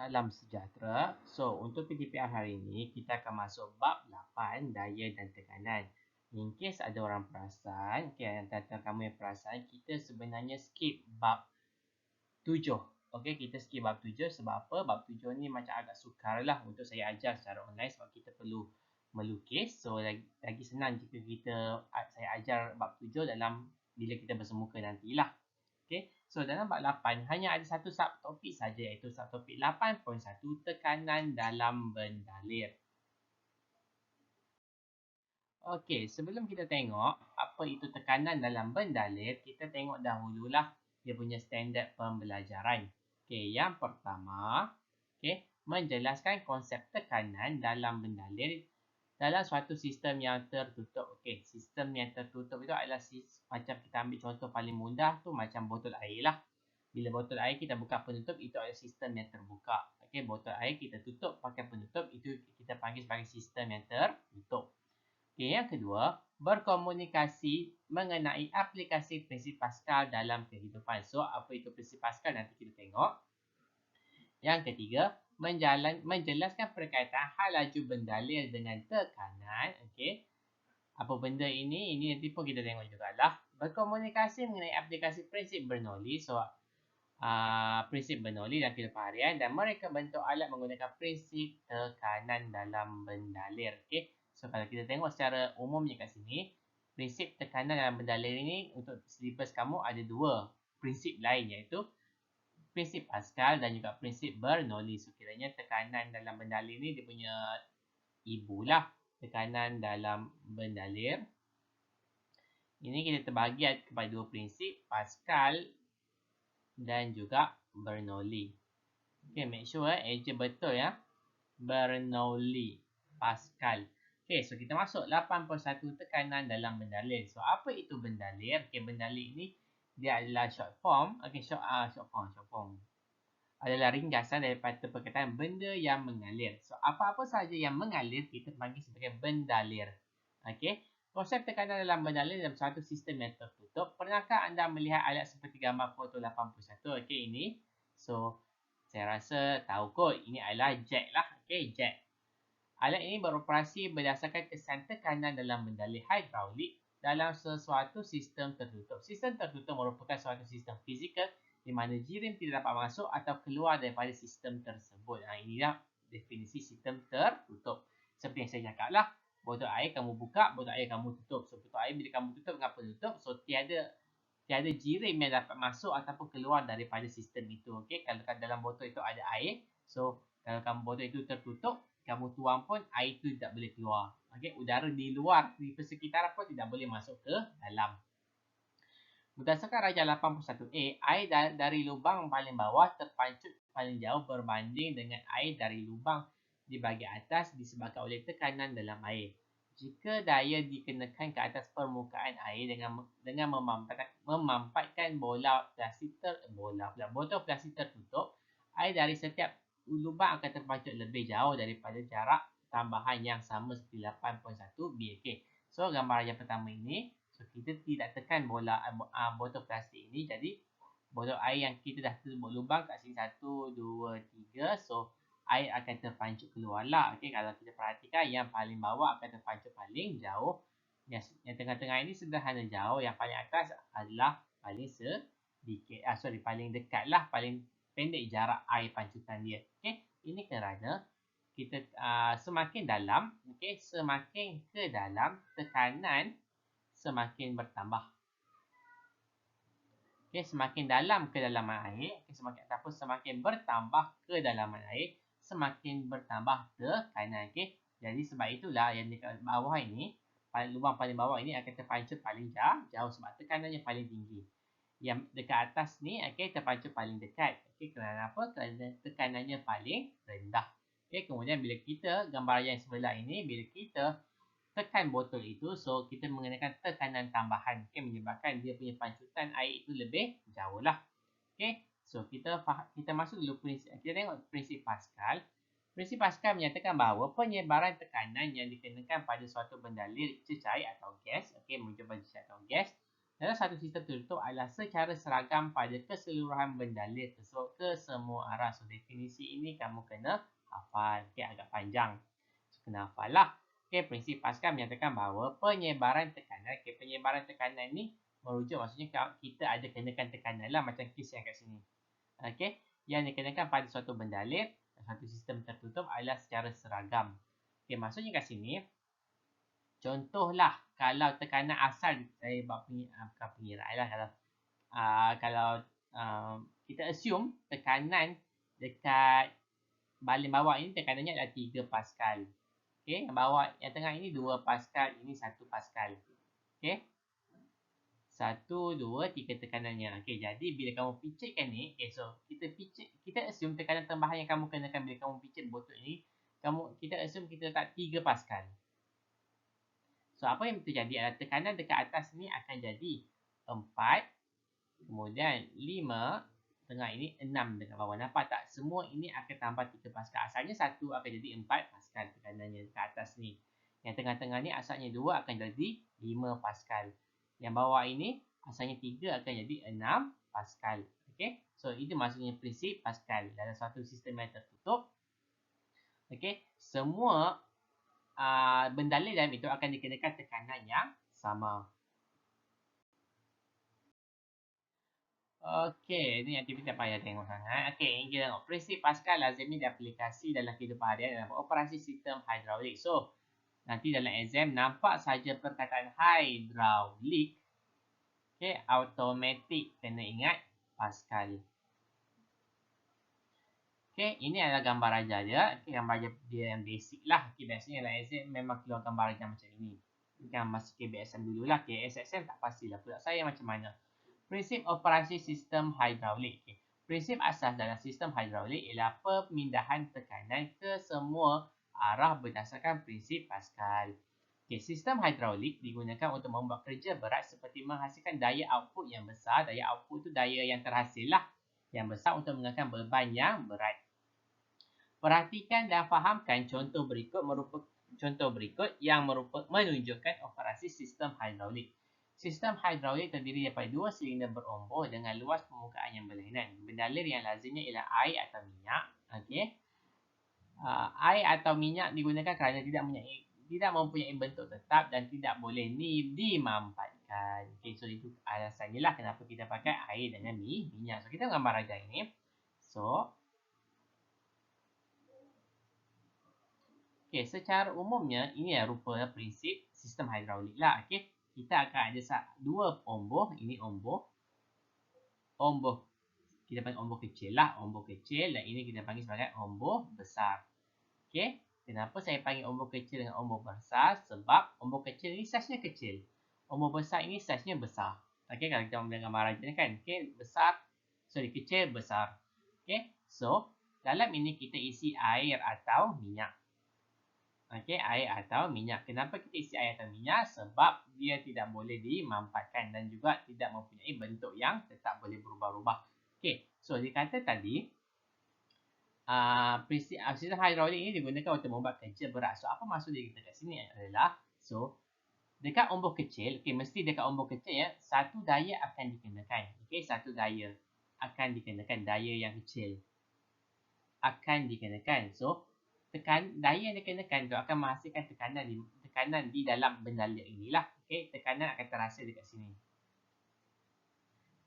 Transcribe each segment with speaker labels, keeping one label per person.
Speaker 1: Salam sejahtera. So, untuk PTPR hari ini, kita akan masuk bab 8, daya dan tekanan. In case ada orang perasan, antara kamu yang perasan, kita sebenarnya skip bab 7. Okey, kita skip bab 7 sebab apa? Bab 7 ni macam agak sukar lah untuk saya ajar secara online sebab kita perlu melukis. So, lagi senang jika saya ajar bab 7 bila kita bersemuka nantilah. Okay. So, dalam bab 8 hanya ada satu subtopik saja iaitu subtopik 8.1 tekanan dalam bendalir. Okey, sebelum kita tengok apa itu tekanan dalam bendalir, kita tengok dahululah dia punya standard pembelajaran. Okey, yang pertama, menjelaskan konsep tekanan dalam bendalir dalam suatu sistem yang tertutup. Okey, sistem yang tertutup itu adalah macam kita ambil contoh paling mudah tu macam botol air lah. Bila botol air kita buka penutup, itu adalah sistem yang terbuka. Okey, botol air kita tutup pakai penutup, itu kita panggil sebagai sistem yang tertutup. Okey, yang kedua, berkomunikasi mengenai aplikasi prinsip Pascal dalam kehidupan. So, apa itu prinsip Pascal nanti kita tengok. Yang ketiga, menjelaskan perkaitan hal laju bendalir dengan tekanan. Okey. Apa benda ini? Ini nanti pun kita tengok jugalah. Berkomunikasi mengenai aplikasi prinsip Bernoulli. So, prinsip Bernoulli dalam kehidupan harian dan mereka bentuk alat menggunakan prinsip tekanan dalam bendalir. Okey. So, kalau kita tengok secara umumnya kat sini, prinsip tekanan dalam bendalir ini untuk silibus kamu ada dua prinsip lain iaitu prinsip Pascal dan juga prinsip Bernoulli. So, kiranya tekanan dalam bendalir ni dia punya ibulah tekanan dalam bendalir. Ini kita terbagi kepada dua prinsip, Pascal dan juga Bernoulli. Okay, make sure eja betul ya. Bernoulli, Pascal. Okay, so kita masuk 8.1 tekanan dalam bendalir. So, apa itu bendalir? Okay, bendalir ini dia adalah short form. Okay, short form. Adalah ringkasan daripada perkataan benda yang mengalir. So, apa-apa sahaja yang mengalir kita panggil sebagai bendalir. Okay. Konsep tekanan dalam bendalir dalam satu sistem yang tertutup. Pernahkah anda melihat alat seperti gambar foto 81? Okay, ini. So, saya rasa tahu kot. Ini adalah jack lah. Okay, jack. Alat ini beroperasi berdasarkan kesan tekanan dalam bendalir hidraulik dalam sesuatu sistem tertutup. Sistem tertutup merupakan suatu sistem fizikal di mana jirim tidak dapat masuk atau keluar daripada sistem tersebut. Inilah definisi sistem tertutup. Seperti yang saya cakap lah, botol air kamu buka, botol air kamu tutup. So, botol air bila kamu tutup dengan penutup, so tiada jirim yang dapat masuk ataupun keluar daripada sistem itu. Okey, kalau dalam botol itu ada air, so kalau kamu botol itu tertutup, kamu tuang pun air itu tidak boleh keluar. Okey, udara di luar, di persekitaran pun tidak boleh masuk ke dalam. Berdasarkan Rajah 81A, air dari lubang paling bawah terpancut paling jauh berbanding dengan air dari lubang di bahagian atas disebabkan oleh tekanan dalam air. Jika daya dikenakan ke atas permukaan air dengan memampatkan botol plastik tertutup, air dari setiap lubang akan terpancut lebih jauh daripada jarak tambahan yang sama seperti 8.1 BK. So, gambar yang pertama ini, so kita tidak tekan botol plastik ini, jadi botol air yang kita dah tutup lubang kat sini 1, 2, 3, so air akan terpancut keluar lah. Okay, kalau kita perhatikan yang paling bawah akan terpancut paling jauh. Yang tengah-tengah ini sederhana jauh. Yang paling atas adalah paling sedikit. Paling dekat lah. Paling pendek jarak air pancutan dia. Okay, ini kerana kita semakin dalam, okay, semakin ke dalam tekanan semakin bertambah. Okay, semakin dalam kedalaman air, okay, semakin bertambah kedalaman air, semakin bertambah tekanan. Okay. Jadi sebab itulah yang dekat bawah ini, lubang paling bawah ini akan terpancut paling jauh sebab tekanannya paling tinggi. Yang dekat atas ni terpancut paling dekat. Okay, kerana apa? Kerana tekanannya paling rendah. Okay, kemudian bila kita gambar yang sebelah ini, bila kita tekan botol itu, so kita mengenakan tekanan tambahan, okay, menyebabkan dia punya pancutan air itu lebih jauh lah. Okay, so kita masuk dulu prinsip, kita tengok prinsip Pascal. Prinsip Pascal menyatakan bahawa penyebaran tekanan yang dikenakan pada suatu bendalir cecair atau gas, okay, merujuk pada cecair atau gas, Dalam satu sistem tertutup adalah secara seragam pada keseluruhan bendalir tersebut ke semua arah. So, definisi ini kamu kena hafal. Okay, agak panjang. So, kena hafal lah. Okay, prinsip Pascal menyatakan bahawa penyebaran tekanan. Okay, penyebaran tekanan ni merujuk maksudnya kita ada kenakan tekanan lah macam kes yang kat sini. Okay, yang dikenakan pada suatu bendalir, satu sistem tertutup adalah secara seragam. Okay, maksudnya kat sini, contohlah kalau tekanan asal saya buat pengiraan lah kalau kita assume tekanan dekat baling bawah ini tekanannya adalah 3 Pascal. Okey, yang bawah yang tengah ini 2 Pascal, ini 1 Pascal. Okey. 1 2 3 tekanannya. Okey, jadi bila kamu picitkan ni, okey, so kita assume tekanan tambahan yang kamu kenakan bila kamu picit botol ini, kita assume kita letak 3 Pascal. So, apa yang terjadi adalah tekanan dekat atas ni akan jadi 4, kemudian 5, tengah ini 6 dekat bawah. Nampak tak? Semua ini akan tambah 3 Pascal. Asalnya 1 akan jadi 4 Pascal tekanannya dekat atas ni. Yang tengah-tengah ni asalnya 2 akan jadi 5 Pascal. Yang bawah ini asalnya 3 akan jadi 6 Pascal. Okay? So, itu maksudnya prinsip Pascal. Dalam suatu sistem yang tertutup, okay, semua bendalir dalam itu akan dikenakan tekanan yang sama. Okey, ni aktiviti tak payah tengok sangat. Okey, ini kita tengok prinsip Pascal lazimnya diaplikasi dalam kehidupan harian dalam operasi sistem hidraulik. So, nanti dalam exam nampak saja perkataan hidraulik. Okey, automatik kena ingat Pascal. Okey, ini adalah gambar raja dia. Okey, gambar raja dia yang basic lah. Okey, biasanya dalam exam memang keluar gambar raja macam ini. Kan masih KBSM dululah. KSSM tak pastilah pula saya macam mana. Prinsip operasi sistem hidraulik. Okay. Prinsip asas dalam sistem hidraulik ialah pemindahan tekanan ke semua arah berdasarkan prinsip Pascal. Okay. Sistem hidraulik digunakan untuk membuat kerja berat seperti menghasilkan daya output yang besar. Daya output itu daya yang terhasil lah. Yang besar untuk mengangkat beban yang berat. Perhatikan dan fahamkan contoh berikut yang menunjukkan operasi sistem hidraulik. Sistem hidraulik terdiri daripada 2 silinder beromboh dengan luas permukaan yang berlainan. Bendalir yang lazimnya ialah air atau minyak. Okey. Air atau minyak digunakan kerana tidak mempunyai bentuk tetap dan tidak boleh dimampatkan. Okey, so itu alasannya lah kenapa kita pakai air dengan minyak. So kita gambar raja ini. So okey, secara umumnya ini rupa prinsip sistem hidraulik lah. Okey, kita akan ada 2 omboh. Ini omboh. Kita panggil omboh kecil lah. Omboh kecil dan ini kita panggil sebagai omboh besar. Okey, kenapa saya panggil omboh kecil dengan omboh besar? Sebab omboh kecil ni saiznya kecil. Omboh besar ini saiznya besar. Okey, kalau kita ambil gambar raja ni kan. Okey, kecil besar. Okey, so dalam ini kita isi air atau minyak. Okey, air atau minyak. Kenapa kita isi air atau minyak? Sebab dia tidak boleh dimampatkan dan juga tidak mempunyai bentuk yang tetap boleh berubah-ubah. Okey, so dikata tadi prinsip sistem hidraulik ini digunakan untuk membuat kerja berat. So apa maksud dia kita kat sini adalah, so dekat ombak kecil, okey, mesti dekat ombak kecil ya, satu daya akan dikenakan. Okey, satu daya akan dikenakan, daya yang kecil akan dikenakan. So daya yang dikenakan tu akan menghasilkan tekanan di dalam bendalir inilah. Okey, tekanan akan terasa dekat sini.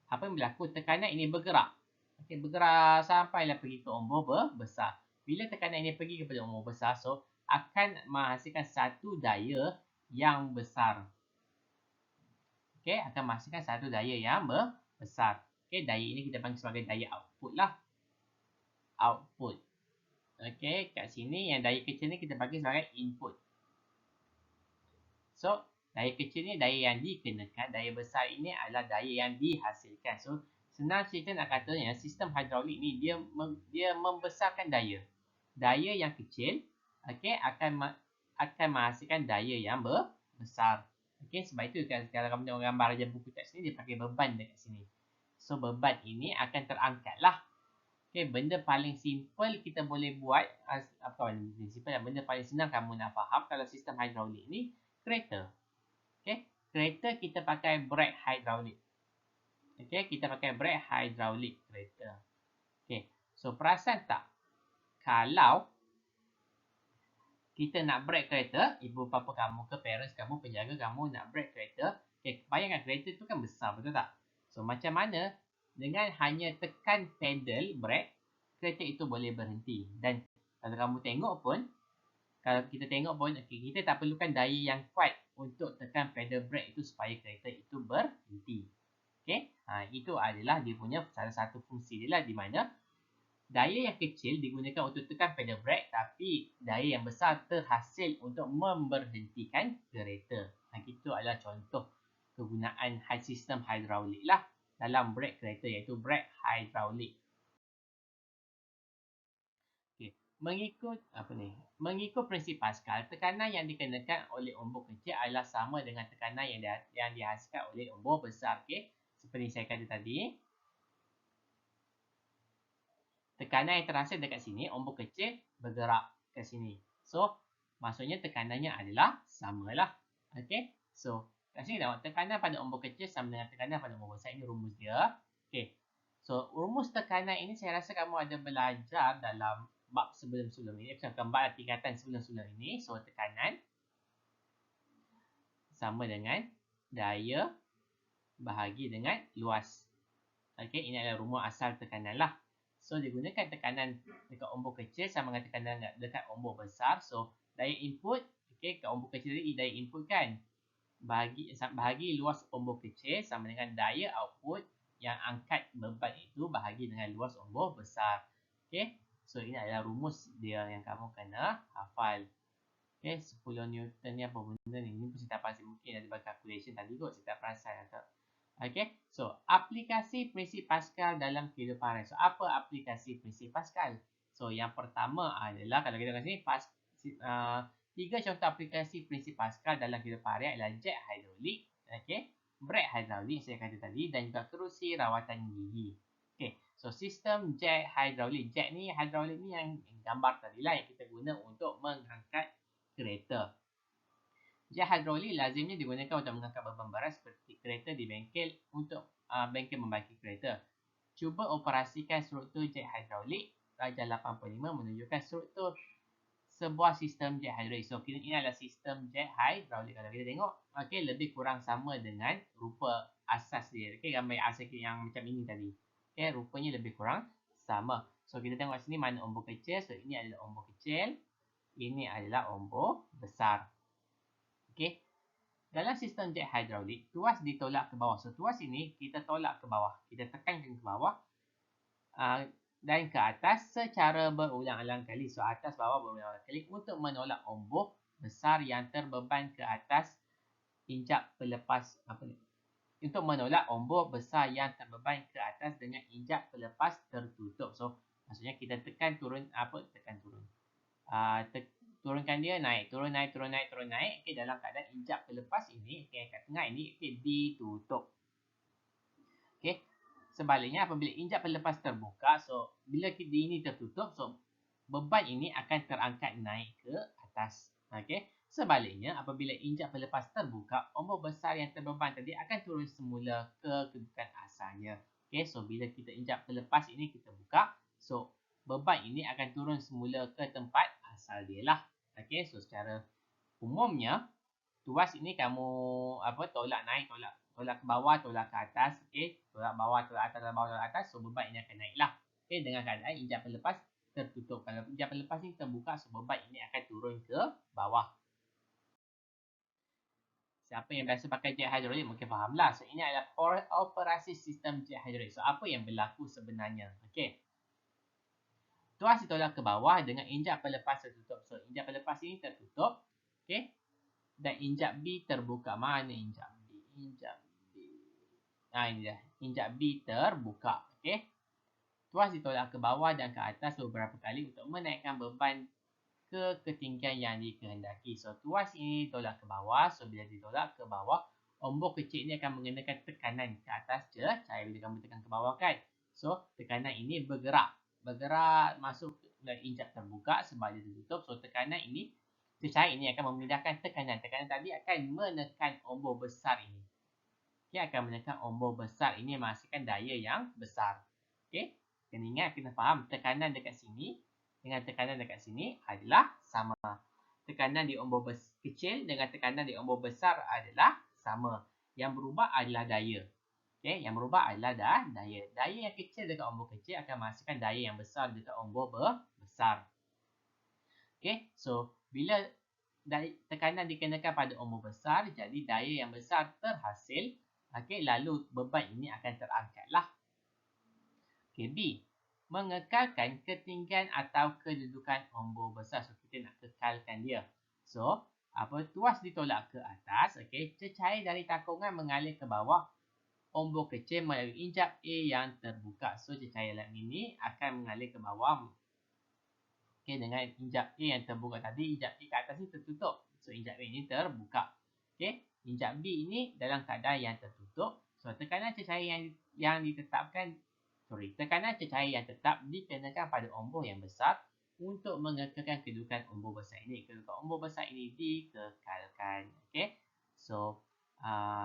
Speaker 1: Apa yang berlaku? Tekanan ini bergerak. Okey, bergerak sampailah pergi ke ombak besar. Bila tekanan ini pergi kepada ombak besar, so akan menghasilkan satu daya yang besar. Okey, akan menghasilkan satu daya yang besar. Okey, daya ini kita panggil sebagai daya output lah. Output. Okey, kat sini yang daya kecil ni kita panggil sebagai input. So, daya kecil ni daya yang dikenakan, daya besar ini adalah daya yang dihasilkan. So, senang cerita nak katanya sistem hidraulik ni dia membesarkan daya. Daya yang kecil, okey, akan menghasilkan daya yang besar. Okey, sebab itu kalau kamu tengok gambar raja buku kat sini dia pakai beban dekat sini. So, beban ini akan terangkat lah. Okay, benda paling simple kita boleh buat, benda paling senang kamu nak faham kalau sistem hidraulik ni kereta. Okay, kereta kita pakai brake hydraulik. Okey, kita pakai brake hydraulik kereta. Okey, so perasan tak? Kalau kita nak brake kereta, ibu bapa kamu ke parents kamu, penjaga kamu nak brake kereta, okey, bayangkan kereta tu kan besar, betul tak? So macam mana dengan hanya tekan pedal brake, kereta itu boleh berhenti. Dan kalau kamu tengok pun, kalau kita tengok pun, okay, kita tak perlukan daya yang kuat untuk tekan pedal brake itu supaya kereta itu berhenti. Okay, itu adalah dia punya salah satu fungsi dia lah, di mana daya yang kecil digunakan untuk tekan pedal brake, tapi daya yang besar terhasil untuk memberhentikan kereta. Itu adalah contoh kegunaan sistem hidraulik lah dalam brake kereta, iaitu brake hydraulik. Okay. Mengikut prinsip Pascal, tekanan yang dikenakan oleh umbuk kecil adalah sama dengan tekanan yang dihasilkan oleh umbuk besar. Okay. Seperti saya kata tadi, tekanan yang terhasil dekat sini, umbuk kecil bergerak ke sini. So, maksudnya tekanannya adalah samalah. Okay. So, kat sini tengok, tekanan pada umbuk kecil sama dengan tekanan pada umbuk besar. Ini rumus dia. Okay. So, rumus tekanan ini saya rasa kamu ada belajar dalam bab sebelum-sebelum ini. Misalkan bab tingkatan sebelum-sebelum ini. So, tekanan sama dengan daya bahagi dengan luas. Okay, ini adalah rumus asal tekanan lah. So, digunakan tekanan dekat umbuk kecil sama dengan tekanan dekat umbuk besar. So, daya input, okay, kat umbuk kecil tadi daya input kan. Bahagi luas umbuk kecil sama dengan daya output yang angkat beban itu bahagi dengan luas umbuk besar. Okay, so ini adalah rumus dia yang kamu kena hafal. Okay, 10 Newton ni apa benda ni? Ini pun saya tak pasti, mungkin ada buat calculation tadi kot, saya tak perasan atau. Okay, so aplikasi prinsip Pascal dalam kehidupan raya. So, apa aplikasi prinsip Pascal? So, yang pertama adalah, kalau kita tengok sini, tiga contoh aplikasi prinsip Pascal dalam kehidupan raya adalah jet hydraulik, okay, brake hydraulik saya kata tadi, dan juga kerusi rawatan gigi. Okay, so sistem jet hydraulik. Jet ni, hydraulik ni yang gambar tadi lah, yang kita guna untuk mengangkat kereta. Jet hydraulik lazimnya digunakan untuk mengangkat beban berat seperti kereta di bengkel untuk bengkel membangkit kereta. Cuba operasikan struktur jet hydraulik. Rajah 85 menunjukkan struktur sebuah sistem jet hydraulik. So, ini adalah sistem jet hydraulik. Kalau kita tengok, okay, lebih kurang sama dengan rupa asas dia. Okay, gambar asas yang macam ini tadi. Okay, rupanya lebih kurang sama. So, kita tengok sini mana umbuk kecil. So, ini adalah umbuk kecil. Ini adalah umbuk besar. Okay. Dalam sistem jet hydraulik, tuas ditolak ke bawah. So, tuas ini kita tolak ke bawah. Kita tekankan ke bawah dan ke atas secara berulang-ulang kali. So, atas bawah berulang-ulang kali untuk menolak umbuk besar yang terbeban ke atas injap pelepas. Untuk menolak umbuk besar yang terbeban ke atas dengan injap pelepas tertutup. So, maksudnya kita tekan turun, tekan turun. Turunkan dia, naik, turun, naik, turun, naik, turun, naik. Okay, dalam keadaan injap pelepas ini, okay, kat tengah ini, okay, ditutup. Okay, sebaliknya apabila injap pelepas terbuka, so bila ini tertutup, so beban ini akan terangkat naik ke atas. Okay, sebaliknya apabila injap pelepas terbuka, umbuk besar yang terbeban tadi akan turun semula ke kedudukan asalnya. Okay, so bila kita injap pelepas ini kita buka, so beban ini akan turun semula ke tempat asal dia lah. Okay, so secara umumnya tuas ini kamu tolak naik, tolak ke bawah, tolak ke atas. Okay, tolak bawah, tolak atas, tolak bawah, tolak atas. So beban ini akan naik lah. Okay, dengan keadaan injap pelepas tertutup. Kalau injap pelepas ini terbuka, so beban ini akan turun ke bawah. Siapa yang biasa pakai jet hydraulik mungkin faham lah. So ini adalah operasi sistem jet hydraulik. So apa yang berlaku sebenarnya? Okay, tuas ditolak ke bawah dengan injap pelepas tertutup. So, injap pelepas ini tertutup. Okay. Dan injap B terbuka. Mana injap B? Injap B. Ini dah. Injap B terbuka. Okay. Tuas ditolak ke bawah dan ke atas beberapa kali untuk menaikkan beban ke ketinggian yang dikehendaki. So, tuas ini tolak ke bawah. So, bila ditolak ke bawah, umbuk kecil ini akan mengenakan tekanan ke atas je. Saya bila kamu tekan ke bawah kan. So, tekanan ini bergerak masuk ke injap terbuka sebab dia tertutup. So, tekanan ini cecair ini akan memindahkan tekanan. Tekanan tadi akan menekan ombor besar ini. Okey, akan menekan ombor besar ini menghasilkan daya yang besar. Okey, kena ingat, kena faham tekanan dekat sini dengan tekanan dekat sini adalah sama. Tekanan di ombor kecil dengan tekanan di ombor besar adalah sama. Yang berubah adalah daya. Okey, yang berubah adalah daya. Daya yang kecil dekat ombor kecil akan menghasilkan daya yang besar dekat ombor besar. Okey, so bila tekanan dikenakan pada ombor besar, jadi daya yang besar terhasil. Okey, lalu beban ini akan terangkatlah. Okey, B. Mengekalkan ketinggian atau kedudukan ombor besar. So, kita nak kekalkan dia. So, tuas ditolak ke atas. Okey, cecair dari takungan mengalir ke bawah ombor kecil melalui injap A yang terbuka. So, cecair dalam ini akan mengalir ke bawah. Okey, dengan injap A yang terbuka tadi, injap A ke atas ni tertutup. So, injap A ini terbuka. Okey, injap B ini dalam keadaan yang tertutup. So, tekanan cecair yang ditetapkan, tekanan cecair yang tetap dikenakan pada ombor yang besar untuk mengekalkan kedudukan ombor besar ini. Kedudukan ombor besar ini dikekalkan. Okey, so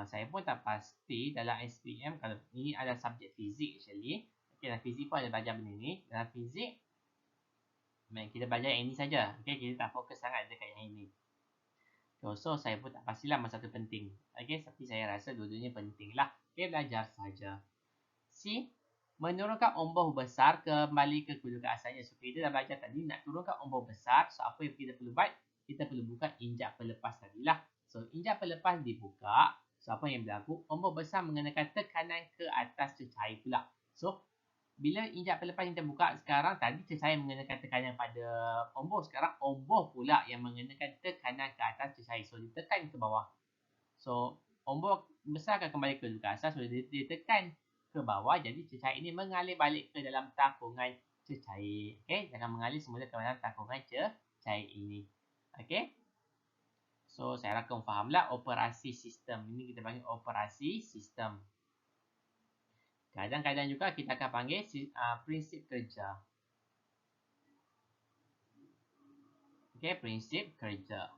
Speaker 1: saya pun tak pasti dalam SPM kalau ini ada subjek fizik actually. Okey, dalam fizik pun ada belajar benda ni. Dalam fizik kita belajar yang ini saja. Okey, kita tak fokus sangat dekat yang ini. So saya pun tak pastilah mana satu penting. Okey, tapi saya rasa dua-duanya penting lah. Okey, belajar saja. C. Menurunkan ombor besar kembali ke kedudukan asalnya. So kita dah belajar tadi nak turunkan ombor besar. So apa yang kita perlu buat? Kita perlu buka injap pelepas tadilah. So injap pelepas dibuka. So apa yang berlaku? Ombor besar mengenakan tekanan ke atas cecair pula. So bila injap pelepas yang terbuka sekarang, tadi cecair mengenakan tekanan pada ombor. Sekarang ombor pula yang mengenakan tekanan ke atas cecair. So ditekan ke bawah. So ombor besar akan kembali ke kedudukan asal. So dia tekan ke bawah, jadi cecair ini mengalir balik ke dalam takungan cecair. Okey, jangan mengalir semula ke dalam takungan cecair ini. Okey, so saya harap kamu fahamlah operasi sistem. Ini kita panggil operasi sistem. Kadang-kadang juga kita akan panggil prinsip kerja. Okey, prinsip kerja.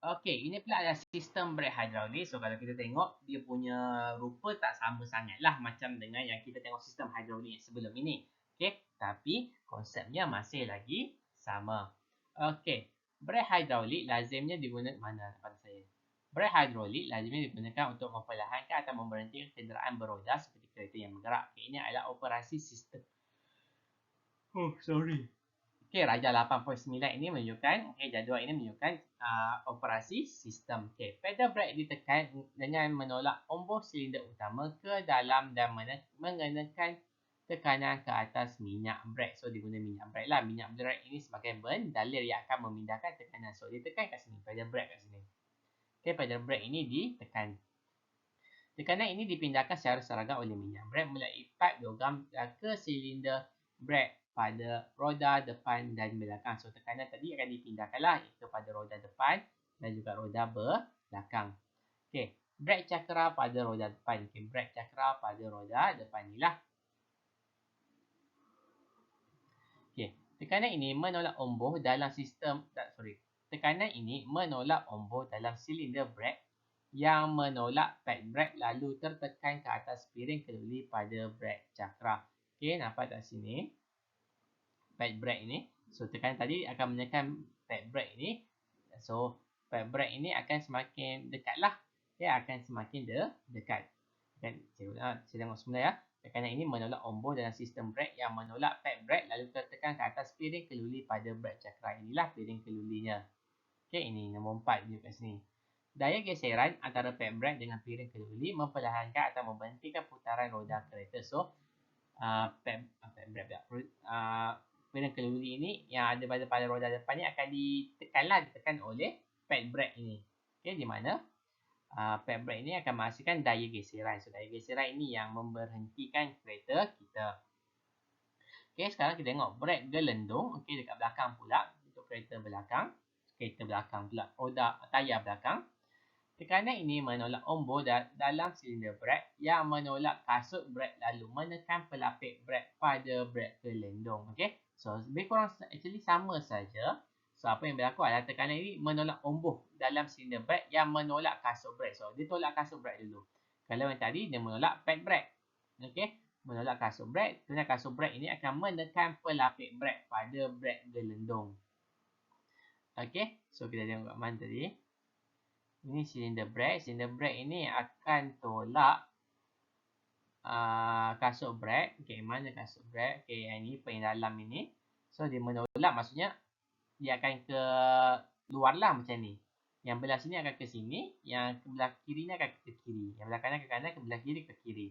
Speaker 1: Okey, ini pula adalah sistem brake hidrolik. So, kalau kita tengok, dia punya rupa tak sama sangat lah macam dengan yang kita tengok sistem hidrolik sebelum ini. Okey, tapi konsepnya masih lagi sama. Okey, brake hidrolik lazimnya digunakan mana pada saya? Brake hidrolik lazimnya digunakan untuk memperlahankan atau memberhentikan kenderaan beroda seperti kereta yang bergerak. Okay, ini adalah operasi sistem. Oh, sorry. Okey, Raja 8.9 ini menunjukkan, jadual ini menunjukkan operasi sistem. Okey, pedal brake ditekan dengan menolak ombor silinder utama ke dalam dan mengenakan tekanan ke atas minyak brake. So, diguna minyak brake lah. Minyak brake ini sebagai pendalir yang akan memindahkan tekanan. So, ditekan kat sini, pedal brake kat sini. Okey, pedal brake ini ditekan. Tekanan ini dipindahkan secara seragam oleh minyak brake melalui pipe logam ke silinder brake pada roda depan dan belakang. So, tekanan tadi akan dipindahkanlah kepada roda depan dan juga roda belakang. Okey, brake cakra pada roda depan. Okey, brake cakra pada roda depan ni lah. Okey, tekanan ini menolak ombor dalam sistem, tekanan ini menolak ombor dalam silinder brake yang menolak pad brake lalu tertekan ke atas piring kendali pada brake cakra. Okey, nampak tak sini? Pad brake ini. So, tekanan tadi akan menekan pad brake ini. So, pad brake ini akan semakin dekat lah. Okay, akan semakin dekat. Okay, saya tengok semula ya. Tekanan ini menolak ombor dalam sistem brake yang menolak pad brake lalu tertekan ke atas piring kendali pada brake cakra. Inilah piring kendulinya. Okay, ini nombor 4 di kat sini. Daya geseran antara pad brake dengan piring kendali memperlahankan atau memberhentikan putaran roda kereta. So, piring kendali ini yang ada pada roda depan ni akan ditekan oleh pad brake ini. Okey, di mana pad brake ini akan menghasilkan daya geseran. So, daya geseran ini yang memberhentikan kereta kita. Okey, sekarang kita tengok brake gelendung. Okey, dekat belakang pula untuk kereta belakang. Kereta belakang pula, roda tayar belakang. Tekanan ini menolak ombor dalam silinder brek yang menolak kasut brek lalu menekan pelapis brek pada brek gelendong. Okey. So, lebih kurang actually sama saja. So, apa yang berlaku adalah tekanan ini menolak ombor dalam silinder brek yang menolak kasut brek. So, dia tolak kasut brek dulu. Kalau yang tadi, dia menolak pad brek. Okey. Menolak kasut brek. Kerana kasut brek ini akan menekan pelapis brek pada brek gelendong. Okey. So, kita tengok kat mana tadi. Ini silinder brek. Silinder brek ini akan tolak kasut brek. Okay, mana kasut brek? Okay, yang ini paling dalam ini. So, dia menolak. Maksudnya, dia akan ke luar lah macam ni. Yang belah sini akan ke sini. Yang belah kiri ni akan ke kiri. Yang belah kanan ke kanan, ke belah kiri ke kiri.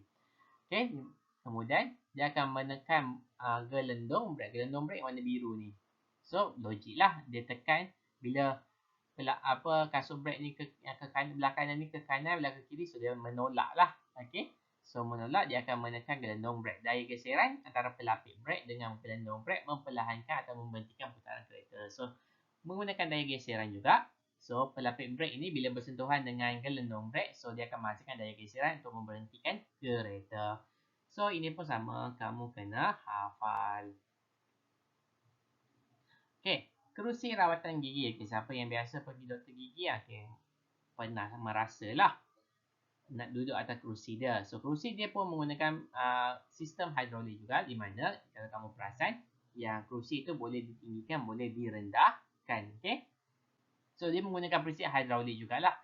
Speaker 1: Okay. Kemudian, dia akan menekan gelendong brek. Gelendong brek warna biru ni. So, logik lah. Dia tekan bila kasut brek ni yang ke kanan, belah kanan ni ke kanan, belah ke kiri, so dia menolak lah. Okey. So menolak, dia akan menekan gelendong brek. Daya geseran antara pelapis brek dengan gelendong brek memperlahankan atau memberhentikan putaran kereta. So menggunakan daya geseran juga. So pelapis brek ini bila bersentuhan dengan gelendong brek, so dia akan menghasilkan daya geseran untuk memberhentikan kereta. So ini pun sama, kamu kena hafal. Okey. Kerusi rawatan gigi. Okay, siapa yang biasa pergi doktor gigi, okay, pernah merasalah nak duduk atas kerusi dia. So, kerusi dia pun menggunakan sistem hidrolik juga, di mana kalau kamu perasan, yang kerusi itu boleh ditinggikan, boleh direndahkan. Okay? So, dia menggunakan prinsip hidrolik jugalah.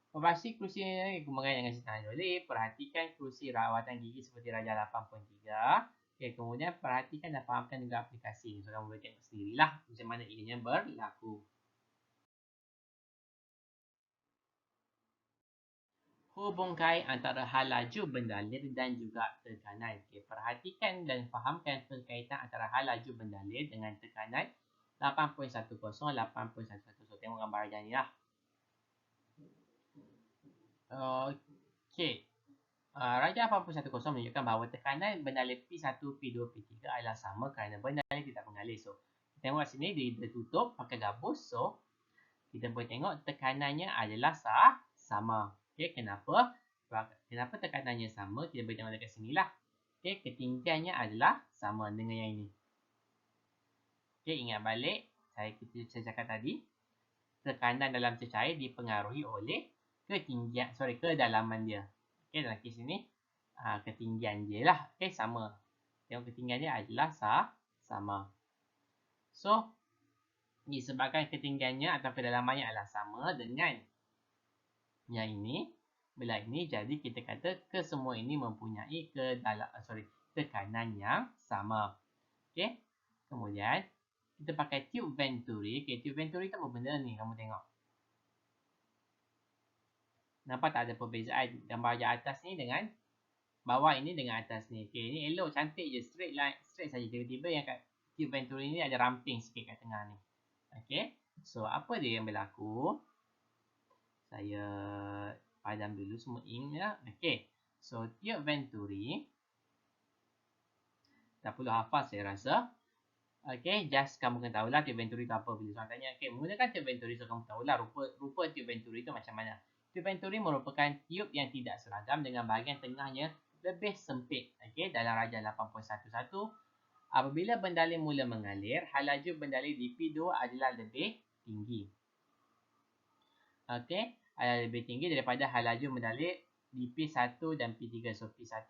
Speaker 1: Operasi kerusi kembangkan dengan sistem hidrolik. Perhatikan kerusi rawatan gigi seperti Raja 8.3. Okay, kemudian perhatikan dan fahamkan juga aplikasi. So, kamu boleh tengok sendirilah macam mana ianya berlaku. Hubungkan antara hal laju bendalir dan juga tekanan. Okay, perhatikan dan fahamkan perkaitan antara hal laju bendalir dengan tekanan 8.10, 8.11. So, tengok gambar raja ni lah. Okey. Raja 8.10 menunjukkan bahawa tekanan bendalir P1, P2, P3 adalah sama kerana bendalir tidak mengalir. So, kita tengok sini dia tutup pakai gabus. So, kita boleh tengok tekanannya adalah sama. Okey, kenapa? Kenapa tekanannya sama? Kita boleh tengok dekat sini lah. Okey, ketinggiannya adalah sama dengan yang ini. Okey, ingat balik saya cakap tadi. Tekanan dalam cecair dipengaruhi oleh kedalaman dia. Okey, dalam kes ini ketinggian dia lah. Okey, sama. Tengok ketinggian dia adalah sama. So, disebabkan ketinggiannya atau kedalamannya adalah sama dengan yang ini, belah ini, jadi kita kata kesemua ini mempunyai tekanan yang sama. Okey. Kemudian kita pakai tube venturi. Okey, tube venturi tu apa benda ni? Kamu tengok. Nampak tak ada perbezaan gambar di atas ni dengan bawah ini dengan atas ni. Okey, ni elok, cantik je, straight line, straight saja. Tiba-tiba yang kat tube venturi ni ada ramping sikit kat tengah ni. Okey. So, apa dia yang berlaku? Saya padam dulu semua ink ya. Okey. So, tube venturi tak perlu hafal saya rasa. Okey, just kamu kena tahulah tube venturi tu apa. Bila soalan tanya, okey, menggunakan tube venturi, so kamu tahulah rupa tube venturi tu macam mana. Tube venturi merupakan tube yang tidak seragam dengan bahagian tengahnya lebih sempit. Okey, dalam raja 8.11. Apabila bendalir mula mengalir, hal laju bendalir di P2 adalah lebih tinggi. Okey, adalah lebih tinggi daripada hal laju bendalir di P1 dan P3. So, P1,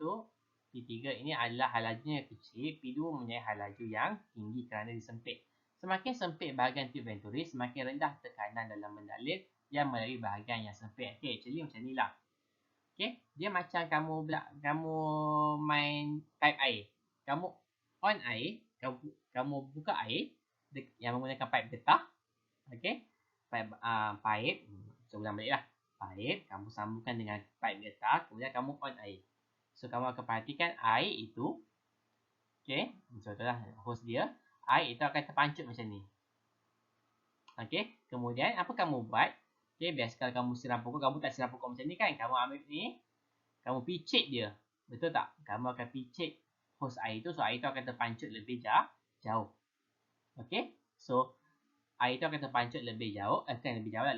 Speaker 1: P3 ini adalah hal lajunya yang kecil. P2 mempunyai hal laju yang tinggi kerana disempit. Semakin sempit bahagian tube venturi, semakin rendah tekanan dalam bendalir yang melalui bahagian yang sempit. Okey, actually macam ni lah. Okey, dia macam kamu main pipe air. Kamu on air, kamu buka air yang menggunakan pipe getah. Okey, pipe, so ulang balik lah. Pipe, kamu sambungkan dengan pipe getah, kemudian kamu on air. So, kamu akan perhatikan air itu, okey, so itulah hose dia. Air itu akan terpancut macam ni. Okey, kemudian apa kamu buat? Okey, biasa kalau kamu siram pokok, kamu tak siram pokok macam ni kan? Kamu ambil ni, kamu picit dia. Betul tak? Kamu akan picit hose air itu, so air itu akan terpancut lebih jauh. Okey, so air itu akan terpancut lebih jauh, lebih jauh lah,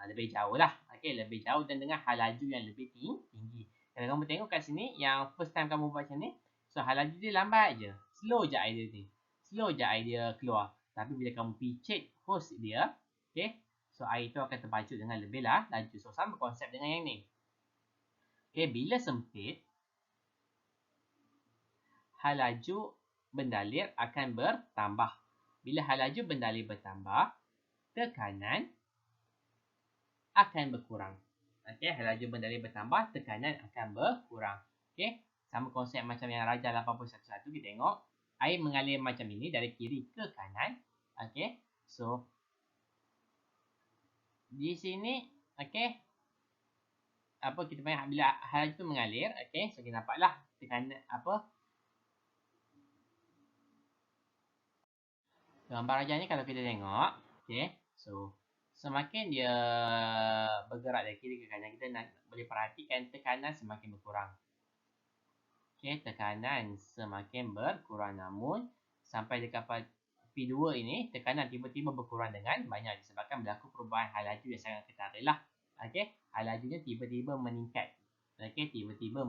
Speaker 1: lebih jauh lah. okey, lebih jauh dan dengan hal laju yang lebih tinggi. Kalau kamu tengok kat sini, yang first time kamu buat macam ni, so hal laju dia lambat je. Slow je air dia ni. Slow je air dia keluar. Tapi bila kamu picit hose dia, okey, so air tu akan terbacut dengan lebih laju. So sama konsep dengan yang ni. Okey, bila sempit, hal laju mendalir akan bertambah. Bila hal laju mendalir bertambah, tekanan akan berkurang. Okey, hal laju mendalir bertambah, tekanan akan berkurang. Okey, sama konsep macam yang Raja 8.11 kita tengok. Air mengalir macam ini dari kiri ke kanan. Okey, so di sini, okey, apa kita panggil bila hal laju tu mengalir, okey, so kita nampaklah tekanan apa gambar Raja ni kalau kita tengok, okey, so semakin dia bergerak dari kiri ke kanan, kita boleh perhatikan tekanan semakin berkurang. Okey, tekanan semakin berkurang, namun sampai dekat P2 ini, tekanan tiba-tiba berkurang dengan banyak disebabkan berlaku perubahan hal laju yang sangat ketara lah. Okey, hal lajunya tiba-tiba meningkat. Okey, tiba-tiba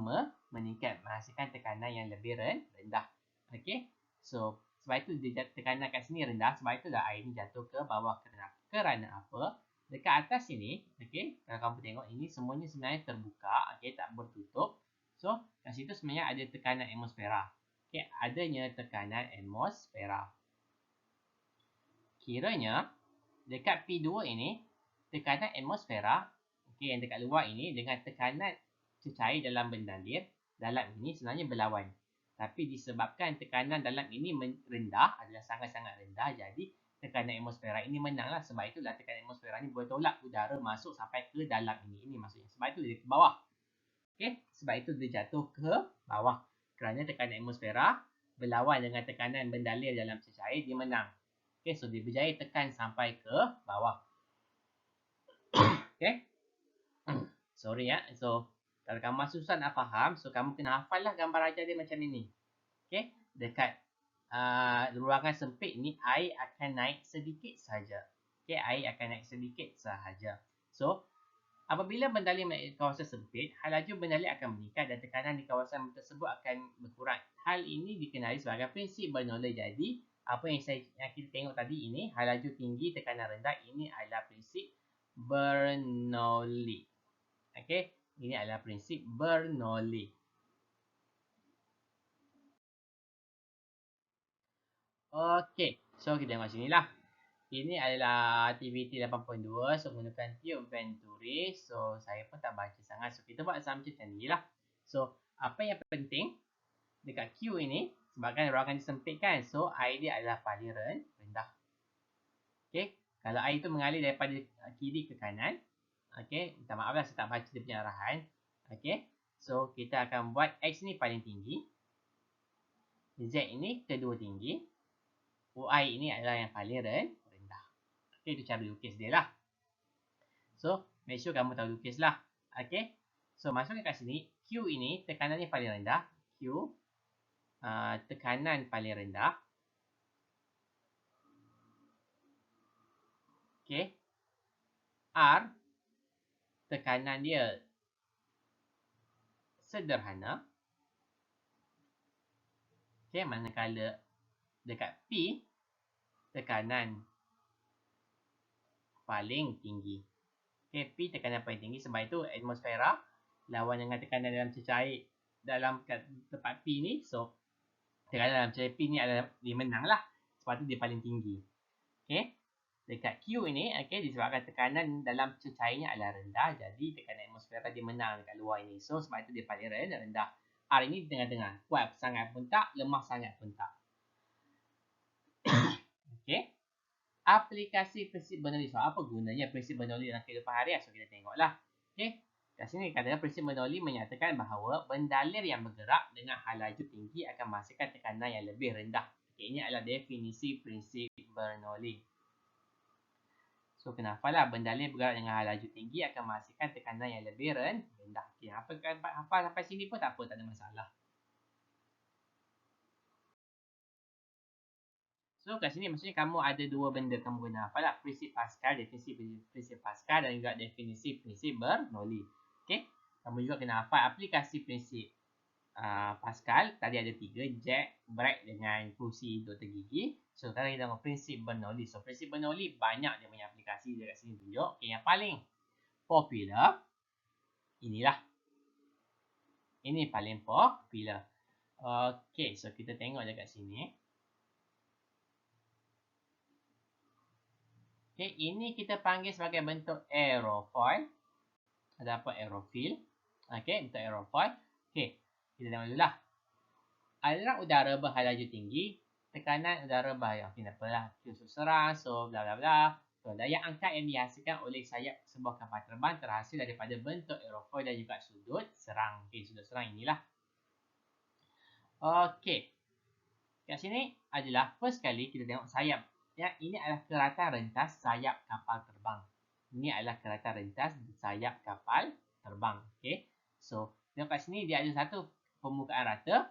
Speaker 1: meningkat menghasilkan tekanan yang lebih rendah. Okey, so sebab itu tekanan kat sini rendah, sebab itulah air ni jatuh ke bawah. Kerana apa? Dekat atas sini, okey, kalau kamu tengok ini semuanya sebenarnya terbuka, okey, tak bertutup. So, kat situ sebenarnya ada tekanan atmosfera. Okey, adanya tekanan atmosfera. Kiranya dekat P2 ini, tekanan atmosfera, okey, yang dekat luar ini dengan tekanan cecair dalam mendalir dalam ini sebenarnya berlawan. Tapi disebabkan tekanan dalam ini rendah, adalah sangat-sangat rendah, jadi tekanan atmosfera ini menanglah. Sebab itulah tekanan atmosfera ini bertolak udara masuk sampai ke dalam ini. Ini maksudnya. Sebab itu dia ke bawah. Okey, sebab itu dia jatuh ke bawah. Kerana tekanan atmosfera berlawan dengan tekanan mendalir dalam cecair, dia menang. Okey, so dia berjaya tekan sampai ke bawah. Okey. Sorry ya. So, kalau kamu masih susah nak faham, so kamu kena hafal lah gambar Raja dia macam ini. Okey, dekat ruangan sempit ni, air akan naik sedikit sahaja. Okey, air akan naik sedikit sahaja. So, apabila mendalir menaiki kawasan sempit, hal laju mendalir akan meningkat dan tekanan di kawasan tersebut akan berkurang. Hal ini dikenali sebagai prinsip Bernoulli. Jadi, apa yang kita tengok tadi ini, hal laju tinggi, tekanan rendah, ini adalah prinsip Bernoulli. Okey, ini adalah prinsip Bernoulli. Okey, so kita tengok sini lah. Ini adalah aktiviti 8.2. So, menggunakan tube Venturi. So, saya pun tak baca sangat. So, kita buat sama macam ni lah. So, apa yang penting dekat Q ini, sebabkan ruangan sempit kan. So, air dia adalah paling rendah. Okey, kalau air tu mengalir daripada kiri ke kanan. Okey, minta maaf lah saya tak baca dia punya arahan. Okey, so kita akan buat X ni paling tinggi. Z ini kedua tinggi. Y ini adalah yang paling rendah. Okey, itu cara lukis dia lah. So, make sure kamu tahu lukis lah. Okey, so masukkan kat sini. Q ini tekanannya paling rendah. Q, tekanan paling rendah. Okey, R, tekanan dia sederhana. Okey, manakala dekat P, tekanan paling tinggi. Okey, P tekanan paling tinggi. Sebab itu atmosfera lawan dengan tekanan dalam cecair dalam tempat P ni. So, tekanan dalam cecair P ni adalah dia menang lah. Sebab tu dia paling tinggi. Okey, dekat Q ini, okey, disebabkan tekanan dalam cecairnya adalah rendah. Jadi, tekanan atmosfera dia menang dekat luar ini. So, sebab itu dia paling rendah. R ini di tengah-tengah. Kuat sangat pun tak, lemah sangat pun tak. Okey. Aplikasi prinsip Bernoulli. So, apa gunanya prinsip Bernoulli dalam kehidupan harian? So, kita tengoklah. Okey. Kat sini katakan prinsip Bernoulli menyatakan bahawa mendalir yang bergerak dengan hal laju tinggi akan menghasilkan tekanan yang lebih rendah. Okey, ini adalah definisi prinsip Bernoulli. So, kena hafal lah. Mendalir bergerak dengan hal laju tinggi akan menghasilkan tekanan yang lebih rendah. Okey, hafal sampai sini pun tak apa, tak ada masalah. So kat sini maksudnya kamu ada dua benda kamu kena hafal lah. Prinsip Pascal, definisi prinsip Pascal dan juga definisi prinsip Bernoulli. Okey. Kamu juga kena hafal aplikasi prinsip Pascal. Tadi ada 3, jack, brake dengan fungsi hidup tergigi. So sekarang kita tengok prinsip Bernoulli. So prinsip Bernoulli banyak dia punya aplikasi dia kat sini tunjuk. Okay, yang paling popular inilah. Ini paling popular. Okay, so kita tengok dekat sini. Okay, ini kita panggil sebagai bentuk aerofoil. Ada apa aerofoil? Okay, bentuk aerofoil. Okay, kita tengok dulu lah. Aliran udara berhalaju tinggi, tekanan udara bahaya. Okay, apalah, susut serang, so bla bla bla. So, daya angkat yang dihasilkan oleh sayap sebuah kapal terbang terhasil daripada bentuk aerofoil dan juga sudut serang. Okay, sudut serang inilah. Okay. Kat sini adalah first kali kita tengok sayap. Yang ini adalah keratan rentas sayap kapal terbang. Ini adalah keratan rentas sayap kapal terbang. Okay. So, tengok kat sini dia ada satu permukaan rata.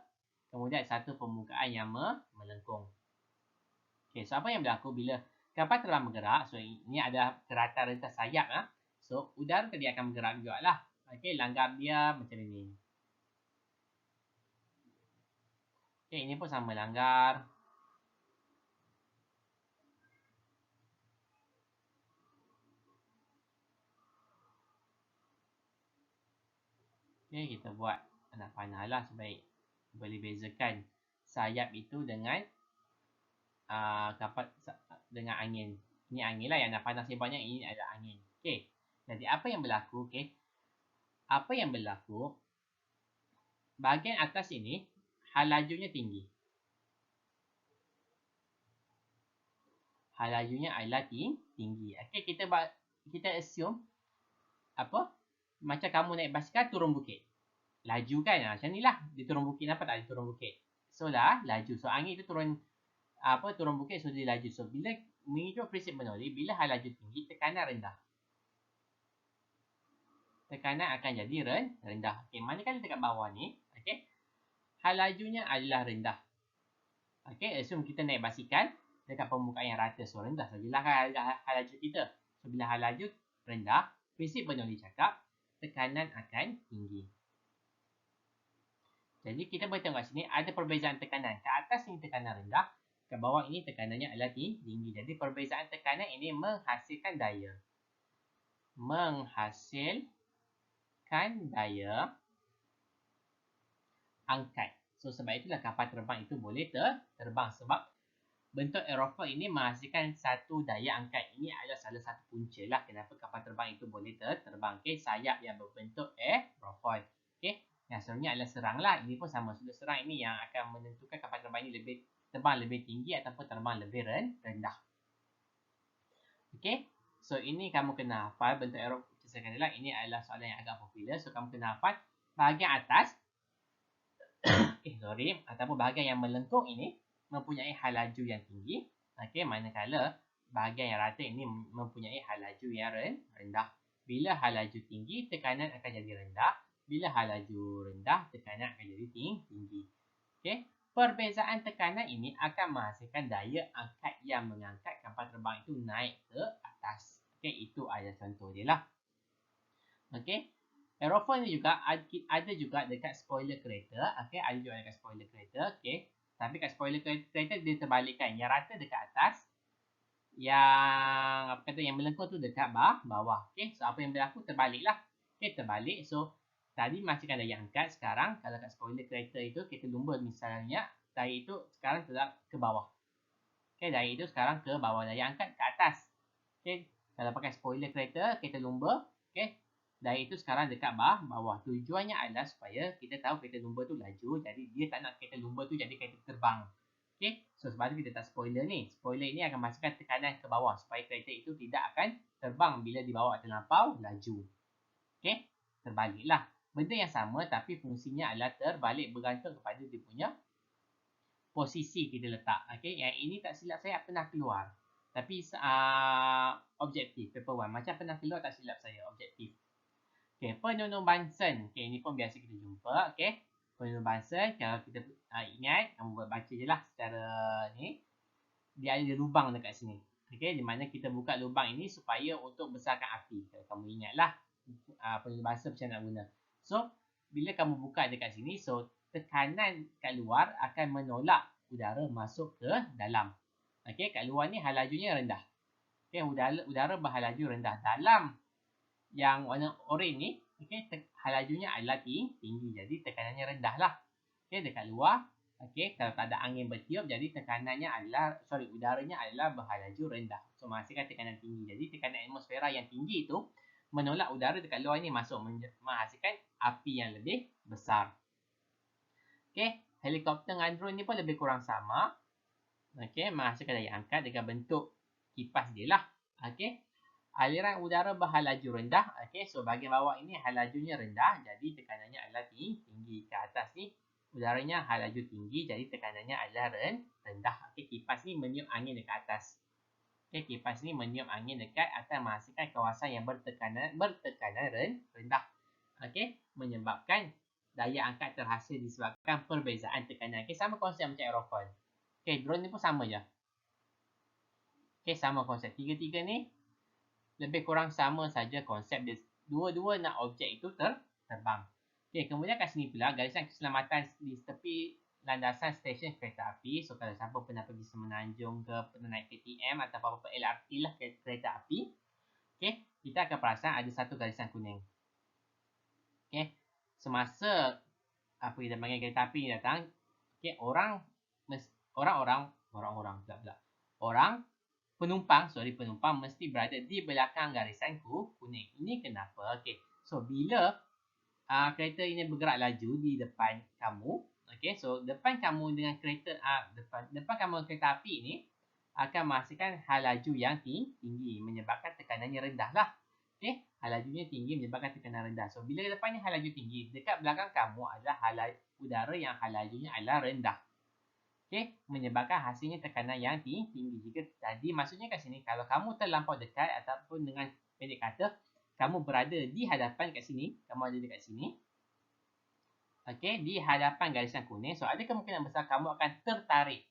Speaker 1: Kemudian satu permukaan yang melengkung. Okay, so apa yang berlaku bila kapal terbang bergerak? So, ini adalah keratan rentas sayap. So, udara dia akan bergerak juga lah. Okay, langgar dia macam ini. Okay, ini pun sama langgar. Okay, kita buat anak panah lah supaya boleh bezakan sayap itu dengan kapal dengan angin. Ini angin lah yang nak panah sebanyak ini adalah angin. Okay, jadi apa yang berlaku? Okay, apa yang berlaku? Bahagian atas ini hal lajunya tinggi. Hal lajunya adalah tinggi. Okay, kita assume apa? Macam kamu naik basikal turun bukit. Laju kan? Macam ni lah. Dia turun bukit. Nampak tak dia turun bukit? So lah, laju. So angin itu turun bukit, so dia laju. So bila mengikut prinsip Bernoulli, bila hal laju tinggi, tekanan rendah. Tekanan akan jadi rendah. Okay, manakala dekat bawah ni, okay, hal lajunya adalah rendah. Okay, assume kita naik basikal dekat permukaan yang rata, so rendah sajalah hal laju kita. So bila hal laju rendah, prinsip Bernoulli cakap tekanan akan tinggi. Jadi kita boleh tengok kat sini ada perbezaan tekanan. Kat atas ini tekanan rendah, kat bawah ini tekanannya adalah tinggi. Jadi perbezaan tekanan ini menghasilkan daya. Menghasilkan daya angkat. So sebab itulah kapal terbang itu boleh terbang. Sebab bentuk aerofoil ini menghasilkan satu daya angkat. Ini adalah salah satu punca lah kenapa kapal terbang itu boleh terbang. Okay, sayap yang berbentuk aerofoil. Okay, yang seterusnya adalah serang lah. Ini pun sama. Sudut serang ini yang akan menentukan kapal terbang ini terbang lebih tinggi ataupun terbang lebih rendah. Okay, so ini kamu kena hafal bentuk aerofoil. Ini adalah soalan yang agak popular. So kamu kena hafal bahagian atas ataupun bahagian yang melengkung ini mempunyai hal laju yang tinggi. Okay, manakala bahagian yang rata ini mempunyai hal laju yang rendah. Bila hal laju tinggi, tekanan akan jadi rendah. Bila hal laju rendah, tekanan akan jadi tinggi. Okay, perbezaan tekanan ini akan menghasilkan daya angkat yang mengangkat kapal terbang itu naik ke atas. Okay, itu adalah contoh dia lah. Okay, aerofoil ni juga ada juga dekat spoiler kereta. Okay, ada juga dekat spoiler kereta. Okay, tapi kat spoiler kereta dia terbalikkan. Yang rata dekat atas, yang yang melengkung tu dekat bawah. Okay, so apa yang berlaku terbalik lah. Okay, terbalik. So tadi masihkan daya angkat. Sekarang kalau kat spoiler kereta itu kereta lumba misalnya, daya itu sekarang terdapat ke bawah. Okay, daya itu sekarang ke bawah, daya angkat ke atas. Okay, kalau pakai spoiler kereta lumba, okay, daya itu sekarang dekat bawah. Tujuannya adalah supaya kita tahu kereta lumba tu laju. Jadi dia tak nak kereta lumba tu jadi kereta terbang. Okay, so sebab tu kita tak spoiler ni. Spoiler ini akan masukkan tekanan ke bawah supaya kereta itu tidak akan terbang bila dibawa terlampau laju. Okay, terbaliklah. Benda yang sama tapi fungsinya adalah terbalik bergantung kepada dia punya posisi kita letak. Okay, yang ini tak silap saya pernah keluar. Tapi objektif, paper 1. Macam pernah keluar tak silap saya, objektif. Okay, penunung Bunsen. Okay, ini pun biasa kita jumpa. Okay, penunung Bunsen, kalau kita ingat, kamu buat baca je lah secara ni. dia ada lubang dekat sini. Okey, di mana kita buka lubang ini supaya untuk besarkan api. Kalau kamu ingatlah peribahasa macam nak guna. So, bila kamu buka dekat sini, so tekanan kat luar akan menolak udara masuk ke dalam. Okey, kat luar ni halajunya rendah. Okey, udara berhalaju rendah. Dalam yang warna oranye ni, okey, halajunya adalah tinggi. Jadi tekanannya rendah lah. Okey, dekat luar, okey, kalau tak ada angin bertiup, jadi tekanannya adalah, udaranya adalah berhalaju rendah. So, menghasilkan tekanan tinggi. Jadi tekanan atmosfera yang tinggi itu menolak udara dekat luar ni masuk, menghasilkan api yang lebih besar. Okey, helikopter dengan drone ni pun lebih kurang sama. Okey, menghasilkan daya angkat dengan bentuk kipas dia lah. Okey, aliran udara berhalaju rendah. Okey, so bahagian bawah ini halajunya rendah, jadi tekanannya adalah tinggi. Ke atas ni udaranya halaju tinggi, jadi tekanannya adalah rendah. Okey, kipas ni meniup angin dekat atas. Okey, kipas ni meniup angin dekat atas, menghasilkan kawasan yang bertekanan rendah. Okey, menyebabkan daya angkat terhasil disebabkan perbezaan tekanan. Okey, sama konsep macam aerofol. Okey, drone ni pun sama je. Okey, sama konsep. Tiga-tiga ni lebih kurang sama saja konsep dia. Dua-dua nak objek itu terbang. Okey, kemudian kat sini pula garisan keselamatan di tepi landasan stesen kereta api. So, kalau siapa pernah pergi Semenanjung ke, pernah naik KTM atau apa-apa LRT lah, kereta api. Okey, kita akan perasan ada satu garisan kuning. Okey, semasa apa kita panggil kereta api ni datang, okey, orang penumpang mesti berada di belakang garisan kuning. Ini kenapa? Okey, so bila kereta ini bergerak laju di depan kamu, okey, so depan kamu dengan kereta depan kamu kereta api ini akan menghasilkan hal laju yang tinggi, menyebabkan tekanannya rendah lah. Okey, hal lajunya tinggi menyebabkan tekanan rendah. So, bila depannya hal laju tinggi, dekat belakang kamu adalah udara yang hal lajunya adalah rendah. Okey, menyebabkan hasilnya tekanan yang tinggi. Jadi, maksudnya kat sini, kalau kamu terlampau dekat ataupun dengan pendek kata, kamu berada di hadapan kat sini, kamu ada dekat sini. Okey, di hadapan garisan kuning. So, ada kemungkinan besar kamu akan tertarik.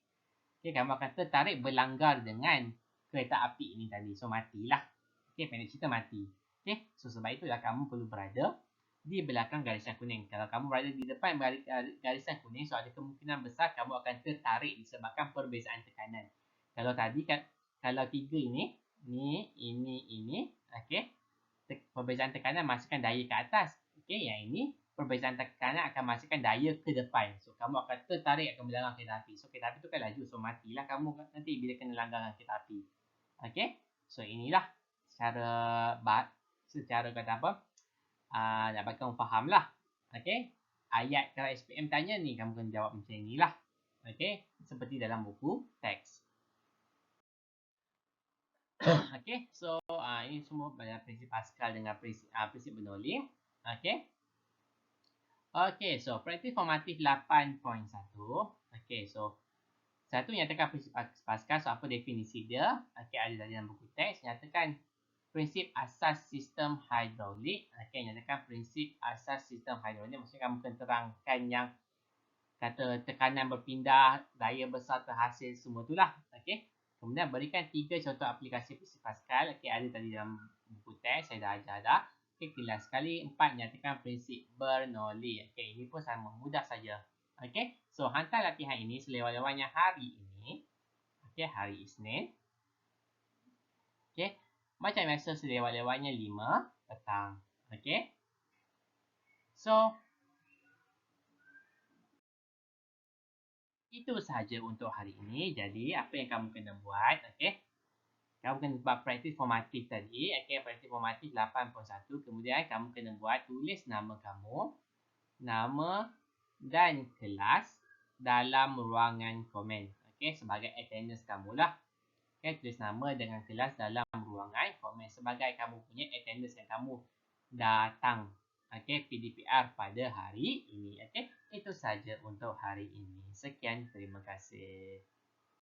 Speaker 1: Okey, kamu akan tertarik berlanggar dengan kereta api ini tadi. So, matilah. Okey, pendek cerita mati. Okey, so sebab itulah kamu perlu berada di belakang garisan kuning. Kalau kamu berada di depan garisan kuning, so ada kemungkinan besar kamu akan tertarik disebabkan perbezaan tekanan. Kalau tadi, kalau tiga ini, ini, okey, perbezaan tekanan menghasilkan daya ke atas. Okey, yang ini perbezaan tekanan akan menghasilkan daya ke depan. So, kamu akan tertarik akan berlanggar kereta api. So, kereta api tu kan laju. So, matilah kamu nanti bila kena langgar dengan kereta api. Okey, so inilah secara kata apa, nak bagi kamu faham lah. Okey, ayat kalau SPM tanya ni, kamu kena jawab macam inilah. Okey, seperti dalam buku teks. Okey, so ini semua pada prinsip Pascal dengan prinsip Bernoulli. Okey. Okey, so praktis formatif 8.1. Okey, so satu nyatakan prinsip Pascal. So, apa definisi dia? Okey, ada dalam buku teks. Nyatakan prinsip asas sistem hidrolik. Okey, nyatakan prinsip asas sistem hidrolik. Maksudnya kamu kena terangkan yang kata tekanan berpindah, daya besar terhasil, semua itulah. Okey. Kemudian berikan 3 contoh aplikasi prinsip Pascal. Okey, ada tadi dalam buku teks, saya dah ajar dah. Okey, kelas sekali. 4, nyatakan prinsip Bernoulli. Okey, ini pun sama, mudah saja. Okey, so hantar latihan ini selewat-lewatnya hari ini. Okey, hari Isnin. Okey, macam biasa selewat-lewatnya 5 petang. Okey. So, itu sahaja untuk hari ini. Jadi, apa yang kamu kena buat, okey? Kamu kena buat praktis formatif tadi. Okey, praktis formatif 8.1. Kemudian, kamu kena buat tulis nama kamu, nama dan kelas dalam ruangan komen. Okey, sebagai attendance kamulah. Okey, tulis nama dengan kelas dalam ruangan komen sebagai kamu punya attendance yang kamu datang. Okey, PDPR pada hari ini. Okey, itu saja untuk hari ini. Sekian, terima kasih.